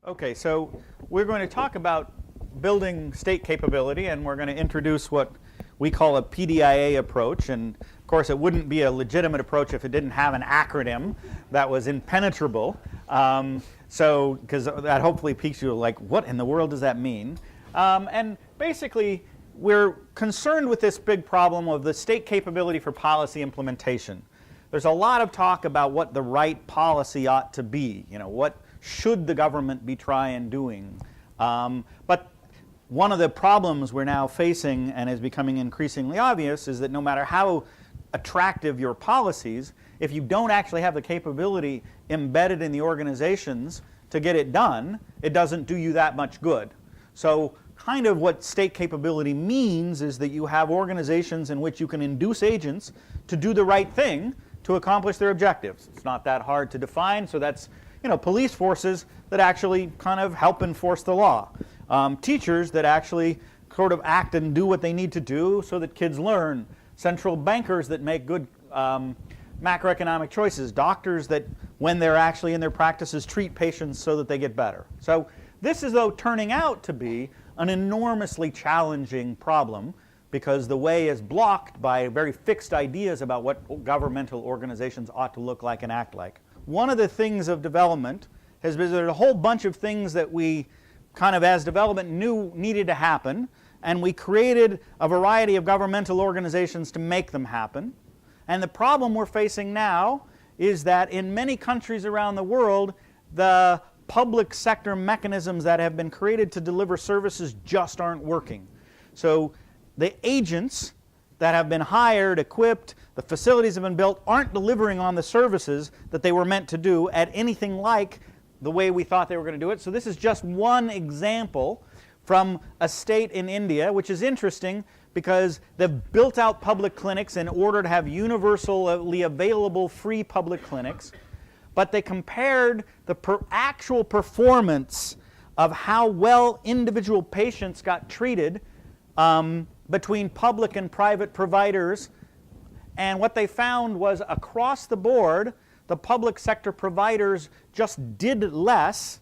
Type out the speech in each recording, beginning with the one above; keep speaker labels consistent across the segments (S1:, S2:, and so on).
S1: Okay, so we're going to talk about building state capability, and we're going to introduce what we call a PDIA approach. And of course, it wouldn't be a legitimate approach if it didn't have an acronym that was impenetrable. Because that hopefully piques you, like, what in the world does that mean? And basically, we're concerned with this big problem of the state capability for policy implementation. There's a lot of talk about what the right policy ought to be. You know, what should the government be trying doing? But one of the problems we're now facing, and is becoming increasingly obvious, is that no matter how attractive your policies, if you don't actually have the capability embedded in the organizations to get it done, it doesn't do you that much good. So kind of what state capability means is that you have organizations in which you can induce agents to do the right thing to accomplish their objectives. It's not that hard to define, so that's police forces that actually kind of help enforce the law. Teachers that actually sort of act and do what they need to do so that kids learn. Central bankers that make good macroeconomic choices. Doctors that, when they're actually in their practices, treat patients so that they get better. So this is, though, turning out to be an enormously challenging problem, because the way is blocked by very fixed ideas about what governmental organizations ought to look like and act like. One of the things of development has been there's a whole bunch of things that we kind of, as development, knew needed to happen, and we created a variety of governmental organizations to make them happen. And the problem we're facing now is that in many countries around the world, the public sector mechanisms that have been created to deliver services just aren't working. So the agents that have been hired, equipped, the facilities have been built, aren't delivering on the services that they were meant to do at anything like the way we thought they were going to do it. So this is just one example from a state in India, which is interesting because they've built out public clinics in order to have universally available free public clinics, but they compared the actual performance of how well individual patients got treated between public and private providers, and what they found was across the board, the public sector providers just did less,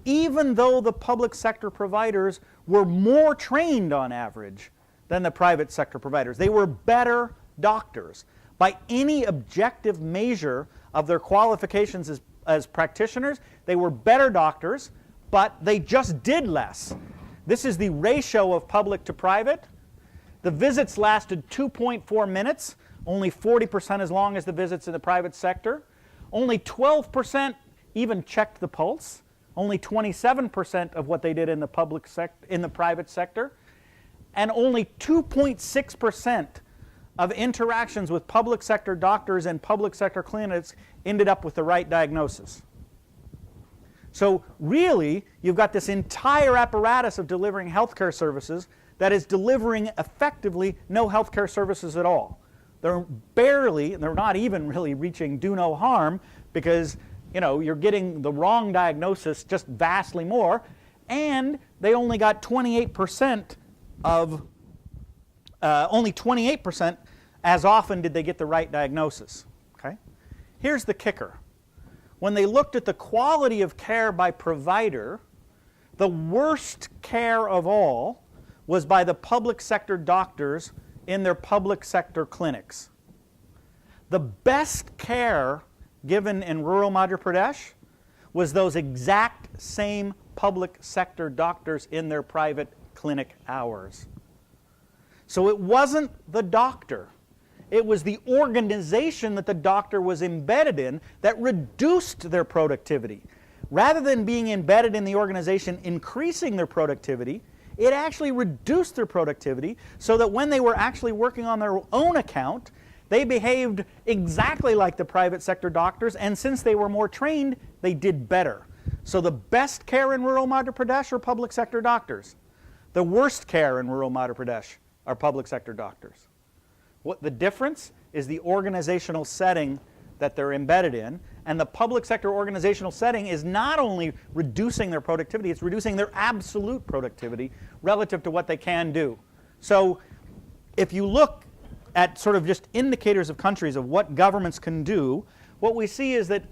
S1: even though the public sector providers were more trained on average than the private sector providers. They were better doctors. By any objective measure of their qualifications as practitioners, they were better doctors, but they just did less. This is the ratio of public to private. The visits lasted 2.4 minutes, only 40% as long as the visits in the private sector. Only 12% even checked the pulse. Only 27% of what they did in the private sector. And only 2.6% of interactions with public sector doctors and public sector clinics ended up with the right diagnosis. So really, you've got this entire apparatus of delivering healthcare services that is delivering effectively no healthcare services at all. They're not even really reaching do no harm, because you're getting the wrong diagnosis just vastly more, and they only got 28% only 28% as often did they get the right diagnosis. Okay? Here's the kicker. When they looked at the quality of care by provider, the worst care of all was by the public sector doctors in their public sector clinics. The best care given in rural Madhya Pradesh was those exact same public sector doctors in their private clinic hours. So it wasn't the doctor. It was the organization that the doctor was embedded in that reduced their productivity. Rather than being embedded in the organization increasing their productivity, it actually reduced their productivity, so that when they were actually working on their own account, they behaved exactly like the private sector doctors, and since they were more trained, they did better. So the best care in rural Madhya Pradesh are public sector doctors. The worst care in rural Madhya Pradesh are public sector doctors. What the difference is the organizational setting that they're embedded in, and the public sector organizational setting is not only reducing their productivity, it's reducing their absolute productivity relative to what they can do. So if you look at sort of just indicators of countries of what governments can do, what we see is that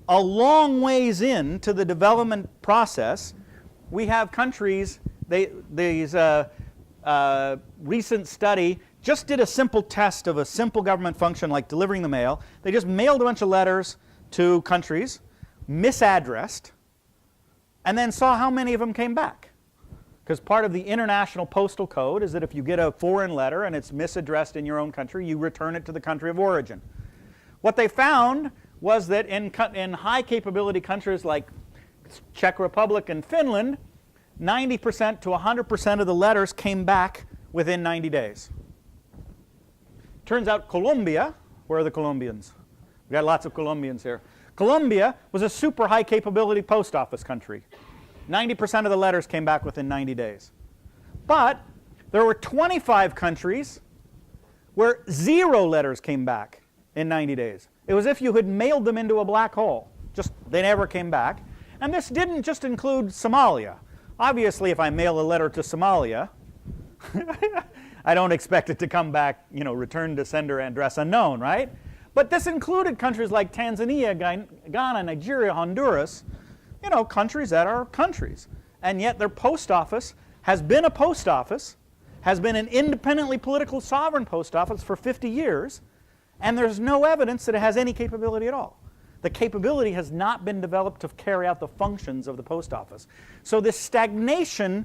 S1: a long ways into the development process, we have countries, these recent study just did a simple test of a simple government function like delivering the mail. They just mailed a bunch of letters to countries, misaddressed, and then saw how many of them came back. Because part of the International Postal Code is that if you get a foreign letter and it's misaddressed in your own country, you return it to the country of origin. What they found was that in high capability countries like Czech Republic and Finland, 90% to 100% of the letters came back within 90 days. Turns out Colombia, where are the Colombians? We've got lots of Colombians here. Colombia was a super high capability post office country. 90% of the letters came back within 90 days. But there were 25 countries where 0 letters came back in 90 days. It was if you had mailed them into a black hole. Just they never came back. And this didn't just include Somalia. Obviously, if I mail a letter to Somalia, I don't expect it to come back, return to sender address unknown, right? But this included countries like Tanzania, Ghana, Nigeria, Honduras, countries that are countries. And yet their post office has been a post office, has been an independently political sovereign post office for 50 years, and there's no evidence that it has any capability at all. The capability has not been developed to carry out the functions of the post office. So this stagnation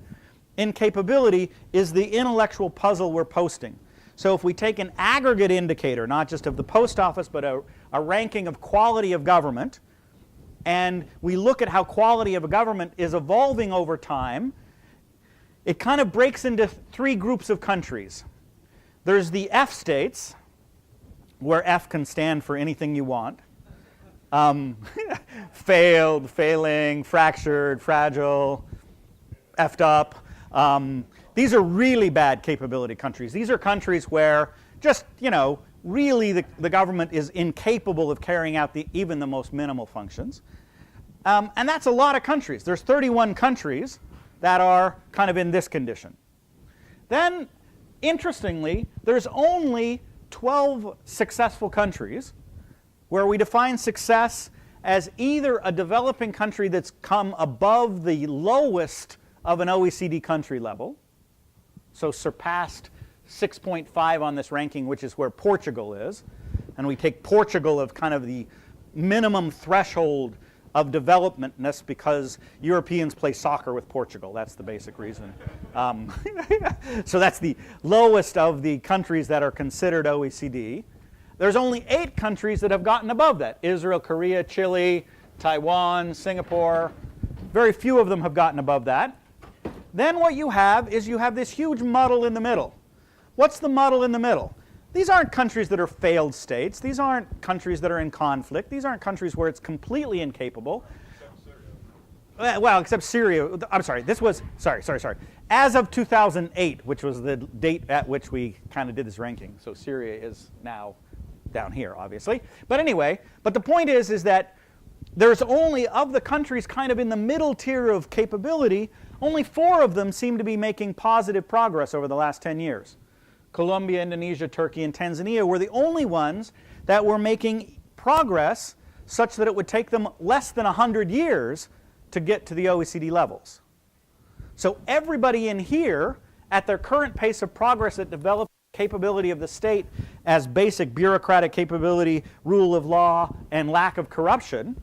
S1: in capability is the intellectual puzzle we're posting. So if we take an aggregate indicator, not just of the post office, but a ranking of quality of government, and we look at how quality of a government is evolving over time, it kind of breaks into 3 groups of countries. There's the F states, where F can stand for anything you want. Failed, failing, fractured, fragile, effed up. These are really bad capability countries. These are countries where just, really the government is incapable of carrying out even the most minimal functions. And that's a lot of countries. There's 31 countries that are kind of in this condition. Then, interestingly, there's only 12 successful countries where we define success as either a developing country that's come above the lowest of an OECD country level, so surpassed 6.5 on this ranking, which is where Portugal is, and we take Portugal of kind of the minimum threshold of developmentness because Europeans play soccer with Portugal. That's the basic reason. So that's the lowest of the countries that are considered OECD. There's only 8 countries that have gotten above that. Israel, Korea, Chile, Taiwan, Singapore. Very few of them have gotten above that. Then what you have is you have this huge muddle in the middle. What's the muddle in the middle? These aren't countries that are failed states. These aren't countries that are in conflict. These aren't countries where it's completely incapable.
S2: Except Syria.
S1: Well, except Syria. I'm sorry. This was, sorry. As of 2008, which was the date at which we kind of did this ranking. So Syria is now down here, obviously. But anyway, but the point is that there's only, of the countries kind of in the middle tier of capability, only 4 of them seem to be making positive progress over the last 10 years. Colombia, Indonesia, Turkey, and Tanzania were the only ones that were making progress such that it would take them less than 100 years to get to the OECD levels. So everybody in here, at their current pace of progress at developing capability of the state as basic bureaucratic capability, rule of law, and lack of corruption,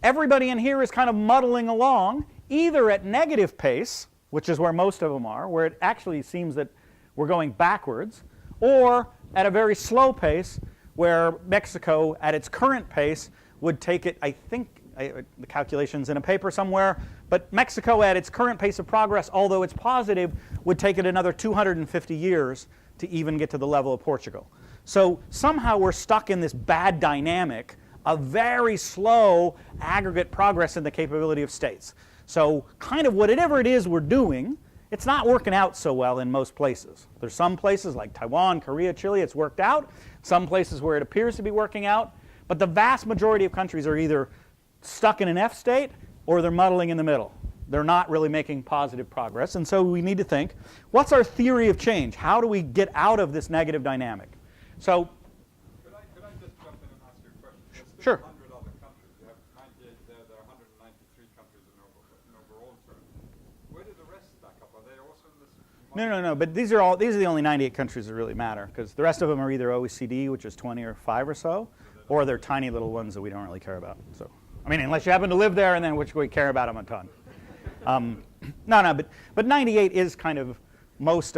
S1: everybody in here is kind of muddling along, either at negative pace, which is where most of them are, where it actually seems that we're going backwards, or at a very slow pace, where Mexico, at its current pace, would take it, I think, the calculation's in a paper somewhere, but Mexico at its current pace of progress, although it's positive, would take it another 250 years to even get to the level of Portugal. So somehow we're stuck in this bad dynamic of very slow aggregate progress in the capability of states. So kind of whatever it is we're doing, it's not working out so well in most places. There's some places like Taiwan, Korea, Chile, it's worked out. Some places where it appears to be working out. But the vast majority of countries are either stuck in an F state or they're muddling in the middle. They're not really making positive progress. And so we need to think, what's our theory of change? How do we get out of this negative dynamic? So,
S2: Could I just jump in and ask you a question? There's
S1: sure.
S2: 100 other countries
S1: No. But these are the only 98 countries that really matter, because the rest of them are either OECD, which is 20 or 5 or so, or they're tiny little ones that we don't really care about. So, I mean, unless you happen to live there, and then which we care about them a ton. But 98 is kind of most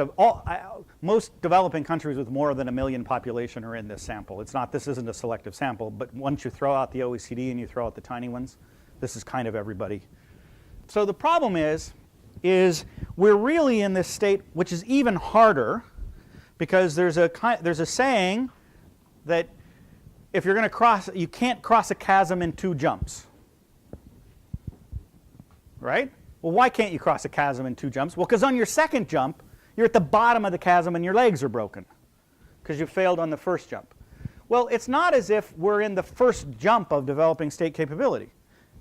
S1: developing countries with more than 1 million population are in this sample. This isn't a selective sample, but once you throw out the OECD and you throw out the tiny ones, this is kind of everybody. So the problem is we're really in this state, which is even harder, because there's a saying that if you're going to you can't cross a chasm in 2 jumps, right? Well, why can't you cross a chasm in 2 jumps? Well, because on your second jump, you're at the bottom of the chasm and your legs are broken because you failed on the first jump. Well, it's not as if we're in the first jump of developing state capability.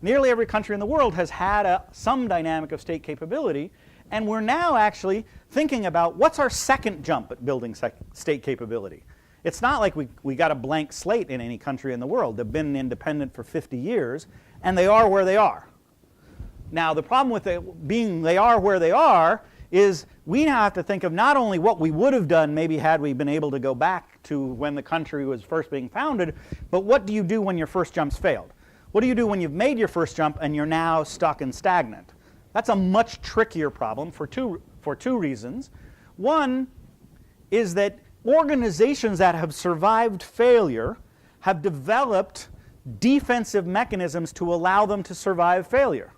S1: Nearly every country in the world has had some dynamic of state capability, and we're now actually thinking about what's our second jump at building state capability. It's not like we got a blank slate in any country in the world. They've been independent for 50 years, and they are where they are. Now, the problem with they are where they are is we now have to think of not only what we would have done maybe had we been able to go back to when the country was first being founded, but what do you do when your first jump's failed? What do you do when you've made your first jump and you're now stuck and stagnant? That's a much trickier problem for two reasons. One is that organizations that have survived failure have developed defensive mechanisms to allow them to survive failure.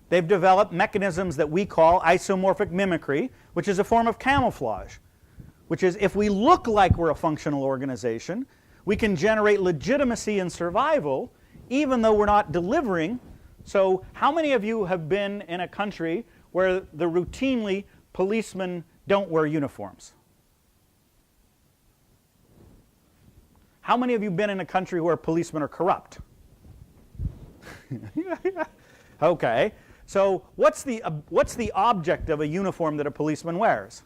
S1: They've developed mechanisms that we call isomorphic mimicry, which is a form of camouflage, which is if we look like we're a functional organization, we can generate legitimacy and survival even though we're not delivering. So how many of you have been in a country where routinely policemen don't wear uniforms? How many of you have been in a country where policemen are corrupt? Okay. So what's the object of a uniform that a policeman wears?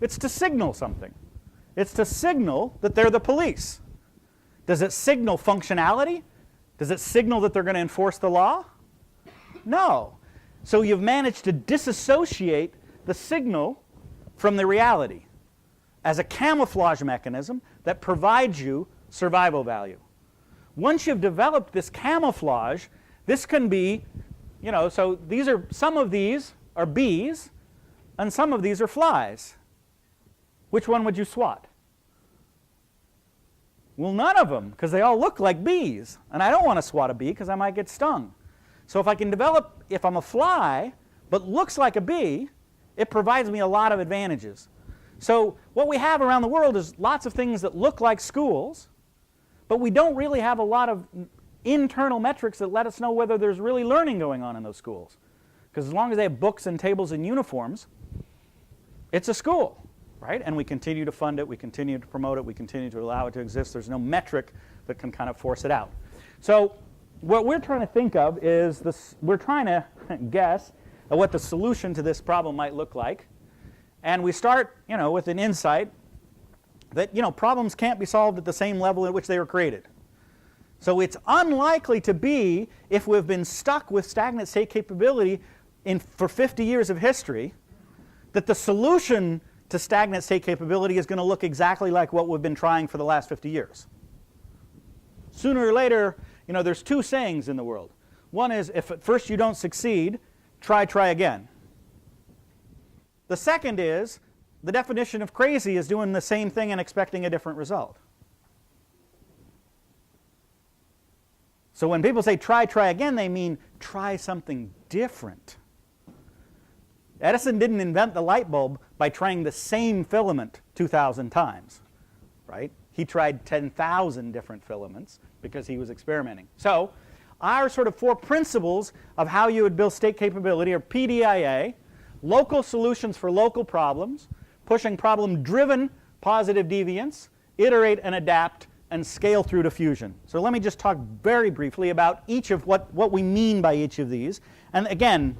S1: It's to signal something. It's to signal that they're the police. Does it signal functionality? Does it signal that they're going to enforce the law? No. So you've managed to disassociate the signal from the reality as a camouflage mechanism that provides you survival value. Once you've developed this camouflage, this can be, so some of these are bees and some of these are flies. Which one would you swat? Well, none of them, because they all look like bees. And I don't want to swat a bee because I might get stung. So if I can develop, if I'm a fly, but looks like a bee, it provides me a lot of advantages. So what we have around the world is lots of things that look like schools, but we don't really have a lot of internal metrics that let us know whether there's really learning going on in those schools. Because as long as they have books and tables and uniforms, it's a school. Right? And we continue to fund it, we continue to promote it, we continue to allow it to exist. There's no metric that can kind of force it out. So what we're trying to think of is we're trying to guess at what the solution to this problem might look like. And we start, with an insight that, problems can't be solved at the same level at which they were created. So it's unlikely to be, if we've been stuck with stagnant state capability for 50 years of history, that the solution to stagnant state capability is going to look exactly like what we've been trying for the last 50 years. Sooner or later, there's 2 sayings in the world. One is, if at first you don't succeed, try again. The second is, the definition of crazy is doing the same thing and expecting a different result. So when people say try again, they mean try something different. Edison didn't invent the light bulb by trying the same filament 2,000 times, right? He tried 10,000 different filaments because he was experimenting. So our sort of 4 principles of how you would build state capability are PDIA, local solutions for local problems, pushing problem-driven positive deviance, iterate and adapt, and scale through to fusion. So let me just talk very briefly about each of what we mean by each of these. And again,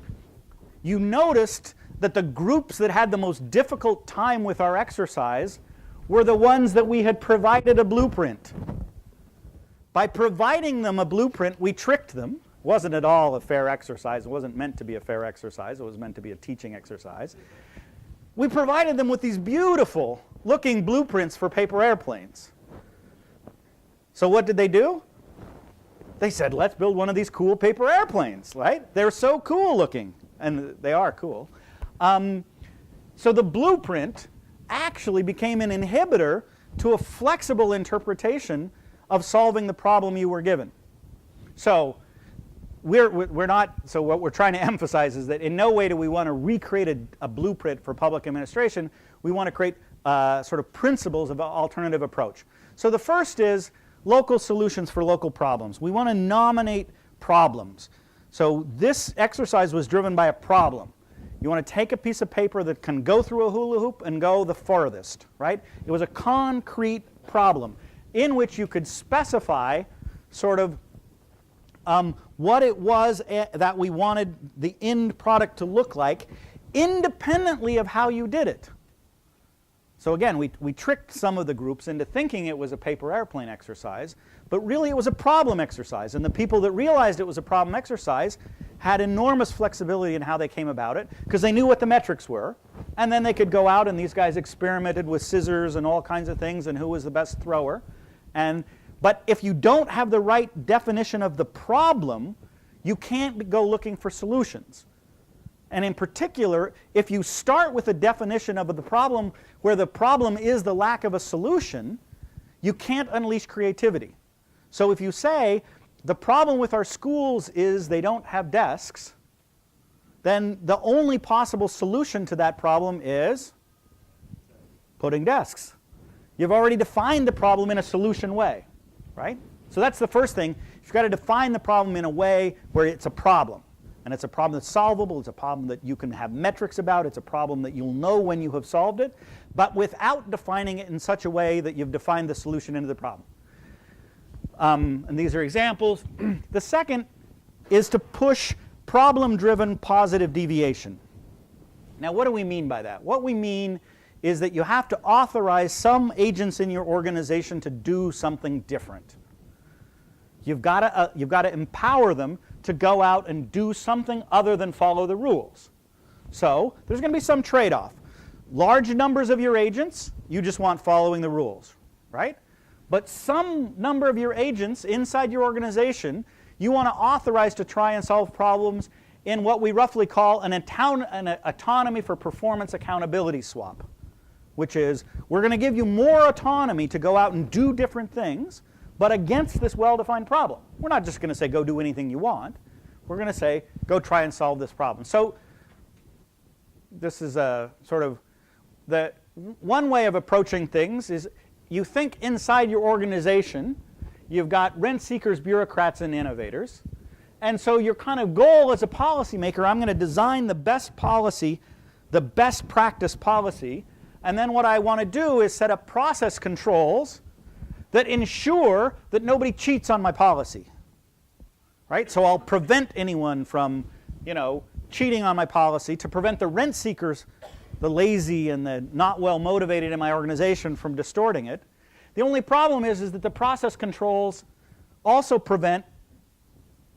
S1: you noticed that the groups that had the most difficult time with our exercise were the ones that we had provided a blueprint. By providing them a blueprint, we tricked them, wasn't at all a fair exercise. It wasn't meant to be a fair exercise. It was meant to be a teaching exercise. We provided them with these beautiful looking blueprints for paper airplanes. So what did they do? They said, let's build one of these cool paper airplanes, right? They're so cool looking, and they are cool. So the blueprint actually became an inhibitor to a flexible interpretation of solving the problem you were given. So we're not, so what we're trying to emphasize is that in no way do we want to recreate a blueprint for public administration. We want to create sort of principles of an alternative approach. So the first is local solutions for local problems. We want to nominate problems. So this exercise was driven by a problem. You want to take a piece of paper that can go through a hula hoop and go the farthest, right? It was a concrete problem in which you could specify sort of what it was that we wanted the end product to look like independently of how you did it. So again, we tricked some of the groups into thinking it was a paper airplane exercise, but really it was a problem exercise. And the people that realized it was a problem exercise had enormous flexibility in how they came about it because they knew what the metrics were. And then they could go out, and these guys experimented with scissors and all kinds of things and who was the best thrower. But if you don't have the right definition of the problem, you can't go looking for solutions. And in particular, if you start with a definition of the problem where the problem is the lack of a solution, you can't unleash creativity. So if you say, the problem with our schools is they don't have desks, then the only possible solution to that problem is putting desks. You've already defined the problem in a solution way, right? So that's the first thing. You've got to define the problem in a way where it's a problem. And it's a problem that's solvable. It's a problem that you can have metrics about. It's a problem that you'll know when you have solved it, but without defining it in such a way that you've defined the solution into the problem. And these are examples. The second is to push problem-driven positive deviation. Now, what do we mean by that? What we mean is that you have to authorize some agents in your organization to do something different. You've got to empower them to go out and do something other than follow the rules. So there's going to be some trade-off. Large numbers of your agents, you just want following the rules, right? But some number of your agents inside your organization, you want to authorize to try and solve problems in what we roughly call an autonomy for performance accountability swap, which is we're going to give you more autonomy to go out and do different things, but against this well-defined problem. We're not just going to say, go do anything you want. We're going to say, go try and solve this problem. So this is a sort of the one way of approaching things is you think inside your organization, you've got rent seekers, bureaucrats, and innovators. And so your kind of goal as a policymaker, I'm going to design the best policy, the best practice policy, and then what I want to do is set up process controls that ensure that nobody cheats on my policy, right? So I'll prevent anyone from, cheating on my policy to prevent the rent seekers, the lazy and the not well motivated in my organization from distorting it. The only problem is that the process controls also prevent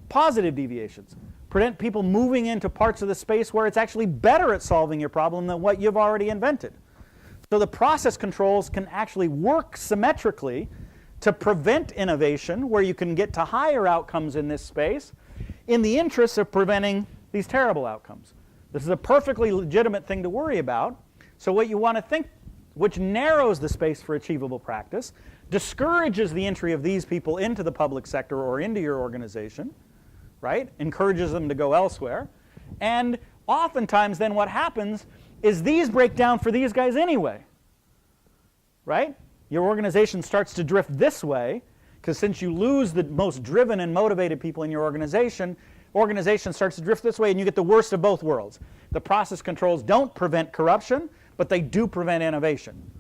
S1: positive deviations, prevent people moving into parts of the space where it's actually better at solving your problem than what you've already invented. So the process controls can actually work symmetrically to prevent innovation, where you can get to higher outcomes in this space, in the interest of preventing these terrible outcomes. This is a perfectly legitimate thing to worry about. So what you want to think, which narrows the space for achievable practice, discourages the entry of these people into the public sector or into your organization, right? Encourages them to go elsewhere. And oftentimes then what happens is these break down for these guys anyway, right? Your organization starts to drift this way, because since you lose the most driven and motivated people in your organization starts to drift this way, and you get the worst of both worlds. The process controls don't prevent corruption, but they do prevent innovation.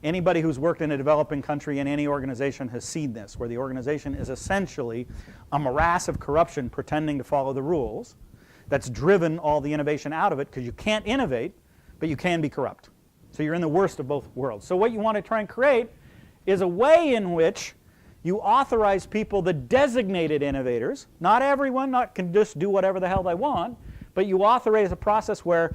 S1: Anybody who's worked in a developing country in any organization has seen this, where the organization is essentially a morass of corruption pretending to follow the rules that's driven all the innovation out of it, because you can't innovate, but you can be corrupt. So you're in the worst of both worlds. So what you want to try and create is a way in which you authorize people, the designated innovators, not everyone can just do whatever the hell they want, but you authorize a process where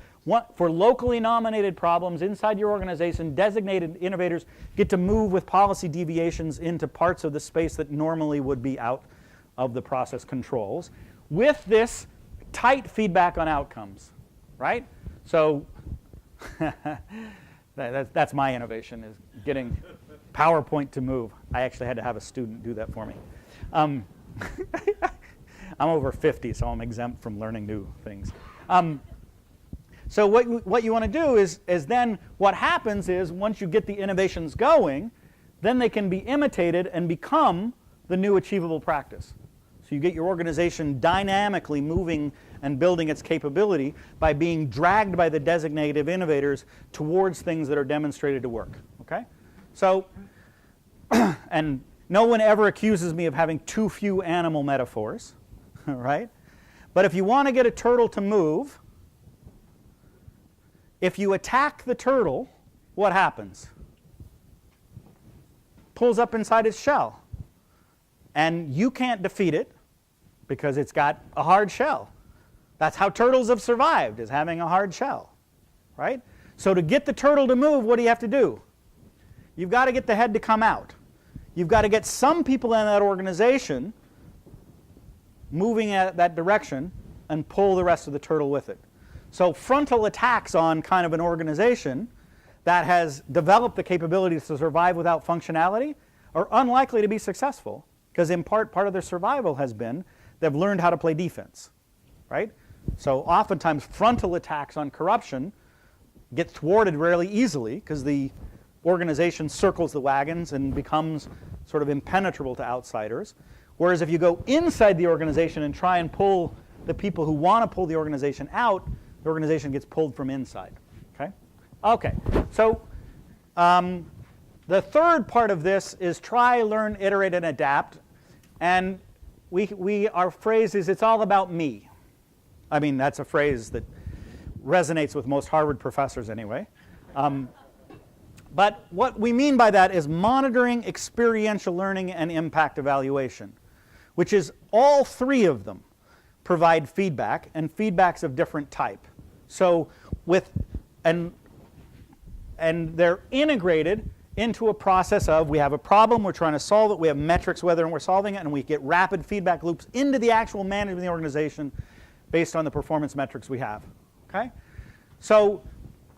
S1: for locally nominated problems inside your organization, designated innovators get to move with policy deviations into parts of the space that normally would be out of the process controls, with this tight feedback on outcomes, right? So that's my innovation, is getting PowerPoint to move. I actually had to have a student do that for me. I'm over 50, so I'm exempt from learning new things. So what you want to do is then what happens is once you get the innovations going, then they can be imitated and become the new achievable practice. So you get your organization dynamically moving and building its capability by being dragged by the designated innovators towards things that are demonstrated to work. Okay? So, and no one ever accuses me of having too few animal metaphors, right? But if you want to get a turtle to move, if you attack the turtle, what happens? Pulls up inside its shell. And you can't defeat it because it's got a hard shell. That's how turtles have survived, is having a hard shell, right? So to get the turtle to move, what do you have to do? You've got to get the head to come out. You've got to get some people in that organization moving at that direction and pull the rest of the turtle with it. So frontal attacks on kind of an organization that has developed the capabilities to survive without functionality are unlikely to be successful, because in part of their survival has been they've learned how to play defense, right? So oftentimes frontal attacks on corruption get thwarted really easily because the organization circles the wagons and becomes sort of impenetrable to outsiders. Whereas if you go inside the organization and try and pull the people who want to pull the organization out, the organization gets pulled from inside. Okay? Okay. So the third part of this is try, learn, iterate, and adapt. And our phrase is, it's all about me. I mean, that's a phrase that resonates with most Harvard professors anyway. But what we mean by that is monitoring, experiential learning, and impact evaluation, which is all three of them provide feedback, and feedback's of different type. So and they're integrated into a process of, we have a problem, we're trying to solve it, we have metrics whether we're solving it, and we get rapid feedback loops into the actual management of the organization based on the performance metrics we have. Okay? So,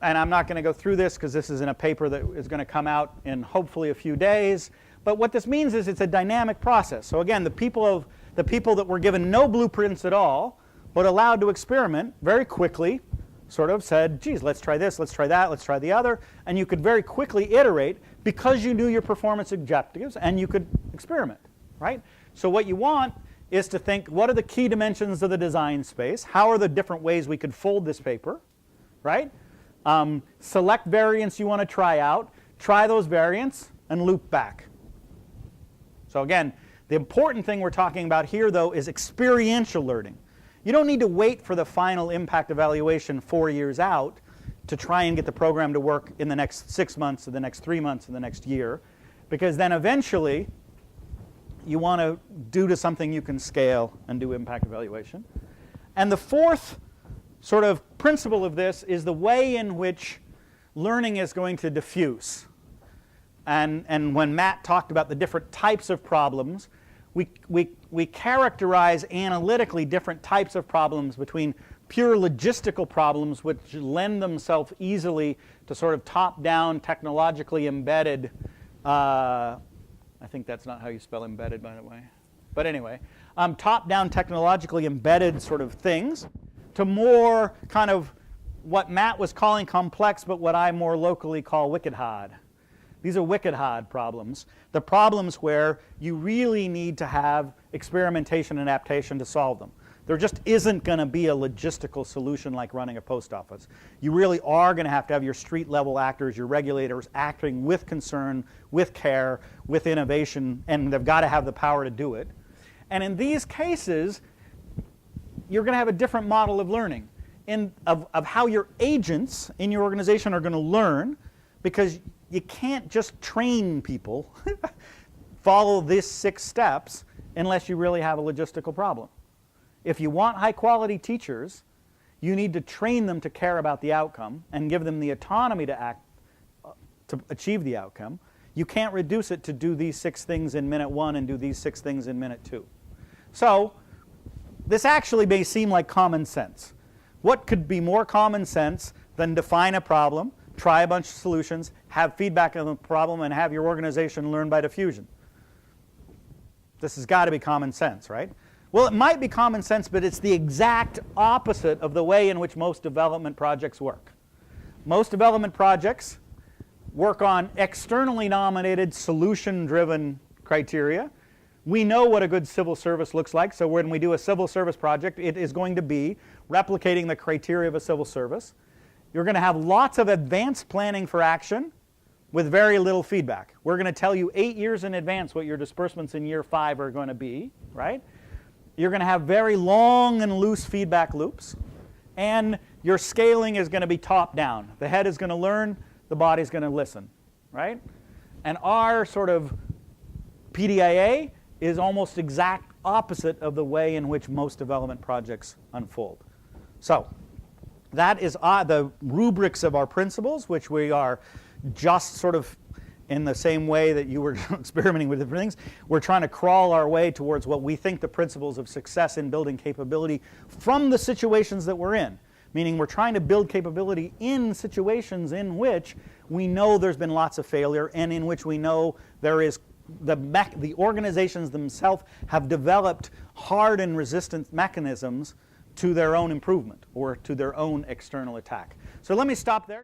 S1: and I'm not going to go through this because this is in a paper that is going to come out in hopefully a few days. But what this means is it's a dynamic process. So again, the people that were given no blueprints at all, but allowed to experiment very quickly, sort of said, geez, let's try this, let's try that, let's try the other. And you could very quickly iterate because you knew your performance objectives and you could experiment, right? So what you want is to think, what are the key dimensions of the design space? How are the different ways we could fold this paper, right? Select variants you want to try out, try those variants, and loop back. So again, the important thing we're talking about here, though, is experiential learning. You don't need to wait for the final impact evaluation 4 years out to try and get the program to work in the next 6 months, or the next 3 months, or the next year, because then eventually you want to do to something you can scale and do impact evaluation. And the fourth sort of principle of this is the way in which learning is going to diffuse. And when Matt talked about the different types of problems, we characterize analytically different types of problems between pure logistical problems, which lend themselves easily to sort of top-down, technologically embedded, I think that's not how you spell embedded, by the way. But anyway, top-down, technologically embedded sort of things, to more kind of what Matt was calling complex, but what I more locally call wicked hard. These are wicked hard problems. The problems where you really need to have experimentation and adaptation to solve them. There just isn't going to be a logistical solution like running a post office. You really are going to have your street level actors, your regulators acting with concern, with care, with innovation, and they've got to have the power to do it. And in these cases, you're going to have a different model of learning, of how your agents in your organization are going to learn, because you can't just train people follow these 6 steps unless you really have a logistical problem. If you want high-quality teachers, you need to train them to care about the outcome and give them the autonomy to act to achieve the outcome. You can't reduce it to do these 6 things in minute 1 and do these 6 things in minute 2. So this actually may seem like common sense. What could be more common sense than define a problem, try a bunch of solutions, have feedback on the problem, and have your organization learn by diffusion? This has got to be common sense, right? Well, it might be common sense, but it's the exact opposite of the way in which most development projects work. Most development projects work on externally nominated, solution-driven criteria. We know what a good civil service looks like, so when we do a civil service project, it is going to be replicating the criteria of a civil service. You're going to have lots of advanced planning for action with very little feedback. We're going to tell you 8 years in advance what your disbursements in year 5 are going to be, right? You're going to have very long and loose feedback loops, and your scaling is going to be top-down. The head is going to learn, the body's going to listen, right? And our sort of PDIA is almost exact opposite of the way in which most development projects unfold. So that is the rubrics of our principles, which we are just sort of in the same way that you were experimenting with different things. We're trying to crawl our way towards what we think the principles of success in building capability from the situations that we're in. Meaning we're trying to build capability in situations in which we know there's been lots of failure and in which we know there is the organizations themselves have developed hard and resistant mechanisms to their own improvement or to their own external attack. So let me stop there.